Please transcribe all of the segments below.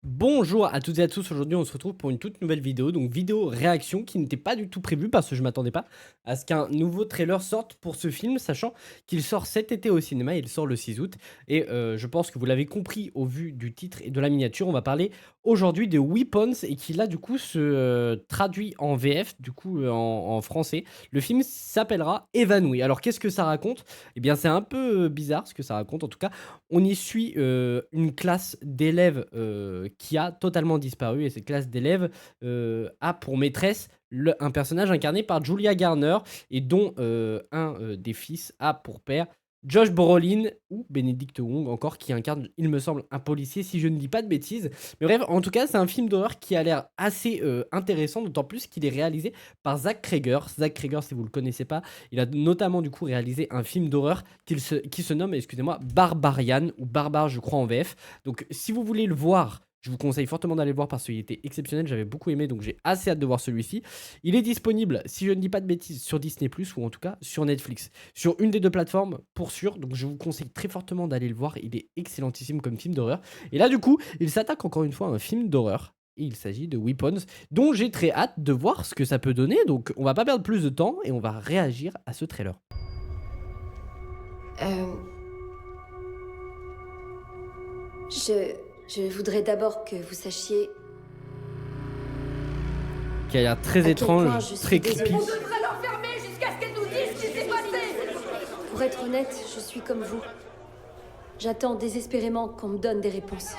Bonjour à toutes et à tous, aujourd'hui on se retrouve pour une toute nouvelle vidéo, donc vidéo réaction qui n'était pas du tout prévue parce que je m'attendais pas à ce qu'un nouveau trailer sorte pour ce film, sachant qu'il sort cet été au cinéma, il sort le 6 août, et je pense que vous l'avez compris au vu du titre et de la miniature, on va parler aujourd'hui de Weapons et qui là du coup se traduit en VF, du coup en français. Le film s'appellera Évanoui. Alors qu'est-ce que ça raconte? Eh bien c'est un peu bizarre ce que ça raconte, en tout cas on y suit une classe d'élèves qui a totalement disparu et cette classe d'élèves a pour maîtresse un personnage incarné par Julia Garner et dont un des fils a pour père Josh Brolin ou Benedict Wong encore qui incarne, il me semble, un policier si je ne dis pas de bêtises. Mais bref, en tout cas, c'est un film d'horreur qui a l'air assez intéressant, d'autant plus qu'il est réalisé par Zach Cregger. Zach Cregger, si vous le connaissez pas, il a notamment du coup réalisé un film d'horreur qui se nomme, excusez-moi, Barbarian ou Barbare, je crois en VF. Donc, si vous voulez le voir, je vous conseille fortement d'aller le voir parce qu'il était exceptionnel, j'avais beaucoup aimé, donc j'ai assez hâte de voir celui-ci. Il est disponible, si je ne dis pas de bêtises, sur Disney+, ou en tout cas sur Netflix. Sur une des deux plateformes, pour sûr, donc je vous conseille très fortement d'aller le voir, il est excellentissime comme film d'horreur. Et là, du coup, il s'attaque encore une fois à un film d'horreur. Et il s'agit de Weapons, dont j'ai très hâte de voir ce que ça peut donner. Donc, on va pas perdre plus de temps et on va réagir à ce trailer. Euh, je voudrais d'abord que vous sachiez Qui a l'air très à quel étrange, point je suis très désolée. creepy. On devrait l'enfermer jusqu'à ce qu'elle nous dise ce qui s'est passé. Pour être honnête, je suis comme vous. J'attends désespérément qu'on me donne des réponses.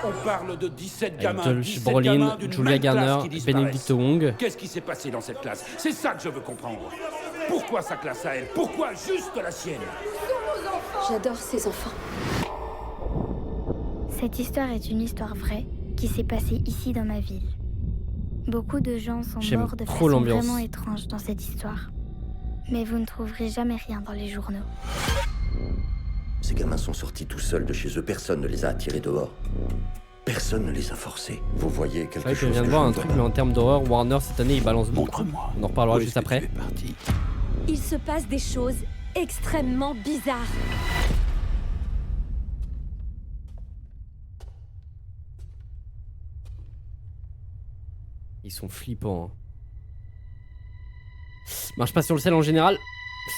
On parle de 17 Avec gamins, Josh 17 Brolin, gamins d'une Julia même classe Garner, qui disparaissent. Benedict Wong. Qu'est-ce qui s'est passé dans cette classe? C'est ça que je veux comprendre. Pourquoi sa classe à elle? Pourquoi juste la sienne? J'adore ces enfants. Cette histoire est une histoire vraie qui s'est passée ici dans ma ville. Beaucoup de gens sont J'aime morts de trop façon l'ambiance. vraiment étrange dans cette histoire. Mais vous ne trouverez jamais rien dans les journaux. Ces gamins sont sortis tout seuls de chez eux. Personne ne les a attirés dehors. Personne ne les a forcés. Vous voyez C'est quelque vrai que je chose viens de que voir je un ne vois truc, pas. mais en termes d'horreur, Warner cette année il balance beaucoup. Montre-moi. On en reparlera Où est-ce juste que après. tu es parti? Il se passe des choses extrêmement bizarres. Ils sont flippants. Hein. Marche pas sur le sel en général,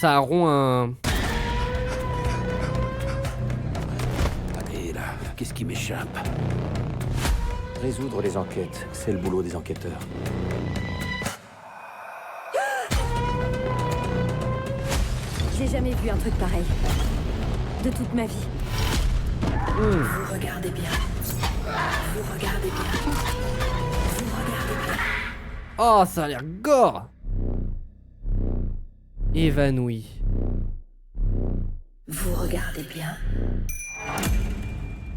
ça rompt un. Allez là, qu'est-ce qui m'échappe? Résoudre les enquêtes, c'est le boulot des enquêteurs. J'ai jamais vu un truc pareil. De toute ma vie. Vous regardez bien. Vous regardez bien. Vous regardez bien. Oh, ça a l'air gore. Évanoui. Vous regardez bien.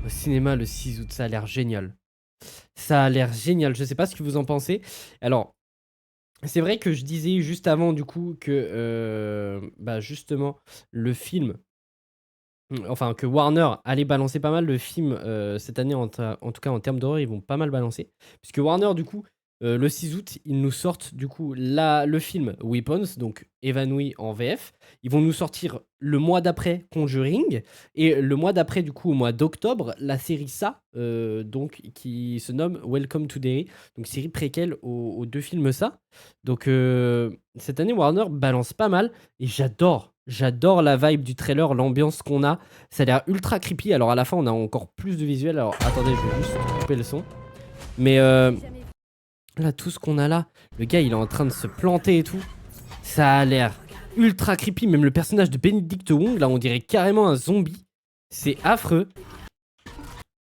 Au cinéma le 6 août, ça a l'air génial. Ça a l'air génial, je sais pas ce que vous en pensez. Alors, c'est vrai que je disais juste avant du coup que bah justement le film, enfin que Warner allait balancer pas mal de films cette année, en tout cas en termes d'horreur, ils vont pas mal balancer. Puisque Warner du coup, le 6 août, ils nous sortent du coup le film Weapons, donc Évanoui en VF. Ils vont nous sortir le mois d'après Conjuring et le mois d'après du coup au mois d'octobre la série Ça, donc qui se nomme Welcome to Derry, donc série préquelle aux deux films Ça. Donc cette année Warner balance pas mal et j'adore la vibe du trailer, l'ambiance qu'on a. Ça a l'air ultra creepy. Alors à la fin on a encore plus de visuels. Alors attendez, je vais juste couper le son. Mais là, tout ce qu'on a là, le gars il est en train de se planter et tout. Ça a l'air ultra creepy. Même le personnage de Benedict Wong, là on dirait carrément un zombie. C'est affreux.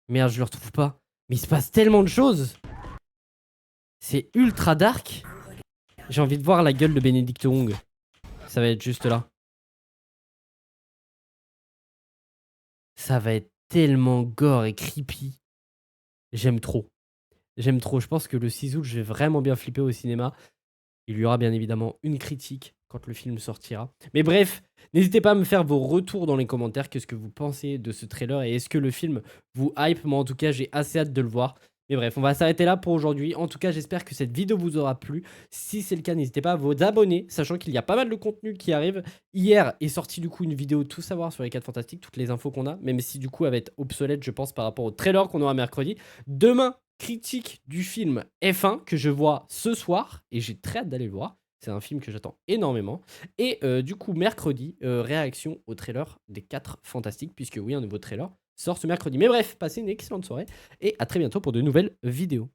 Merde, je le retrouve pas. Mais il se passe tellement de choses. C'est ultra dark. J'ai envie de voir la gueule de Benedict Wong. Ça va être juste là. Ça va être tellement gore et creepy. J'aime trop. J'aime trop. Je pense que le 6 août, je vais vraiment bien flipper au cinéma. Il y aura bien évidemment une critique quand le film sortira. Mais bref, n'hésitez pas à me faire vos retours dans les commentaires. Qu'est-ce que vous pensez de ce trailer et est-ce que le film vous hype? Moi, en tout cas, j'ai assez hâte de le voir. Mais Et bref, on va s'arrêter là pour aujourd'hui. En tout cas, j'espère que cette vidéo vous aura plu. Si c'est le cas, n'hésitez pas à vous abonner, sachant qu'il y a pas mal de contenu qui arrive. Hier est sorti du coup une vidéo tout savoir sur les 4 Fantastiques, toutes les infos qu'on a, même si du coup elle va être obsolète, je pense, par rapport au trailer qu'on aura mercredi. Demain, critique du film F1 que je vois ce soir, et j'ai très hâte d'aller le voir. C'est un film que j'attends énormément. Et du coup, mercredi, réaction au trailer des 4 Fantastiques, puisque oui, un nouveau trailer sort ce mercredi. Mais bref, passez une excellente soirée et à très bientôt pour de nouvelles vidéos.